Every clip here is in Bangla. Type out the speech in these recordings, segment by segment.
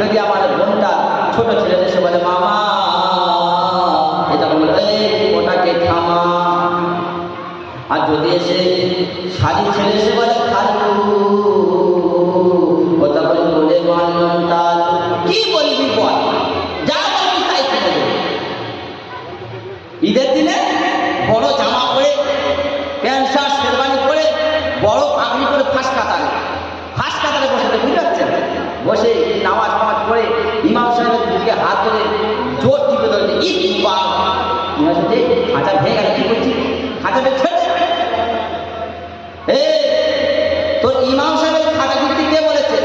যদি আমার বোনটা ছোট ছেলে এসে বলে মামা, এটা বলে ওটাকে থামা। আর যদি এসে শাড়ি ছেলে এসে বলে খালু, ওটা বলে মানতাল। কি বলবি বল, যা বলবি তাই কিনে দেবে। ঈদের দিনে বড় জামা পরে, প্যান্ট শার্ট শেরবানি পরে, বড় পাগড়ি করে ফাঁস কাতারে বসে, বুঝতে পারছেন, বসে নামাজ নামাজ পড়ে ইমাম সাহেবের বুকে হাত ধরে জোর টিপে ধরছে। খাঁচা ভেঙে গেল, কি করছি, খাঁচা ছেড়ে তোর ইমাম সাহেবের খাঁচা দিতে কে বলেছে?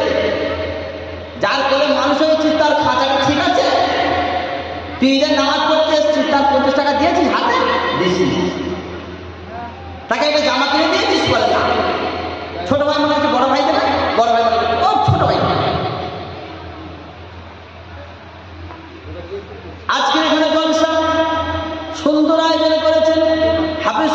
যার করে মানুষ হয়েছিস তার খাঁচাটা ঠিক আছে? তুই যে নামাজ পড়তে এসছিস তার 50 টাকা দিয়েছিস হাতে? দিছিস। তাকে একটা জামা কিনে দিয়েছিস? বলে না। ছোট ভাই মনে হচ্ছে বড় ভাই দেবে, বড় ভাই মনে হচ্ছে ও ছোট ভাই। আজকের এখানে জলসা সুন্দর আয়োজন করেছেন হাফেজ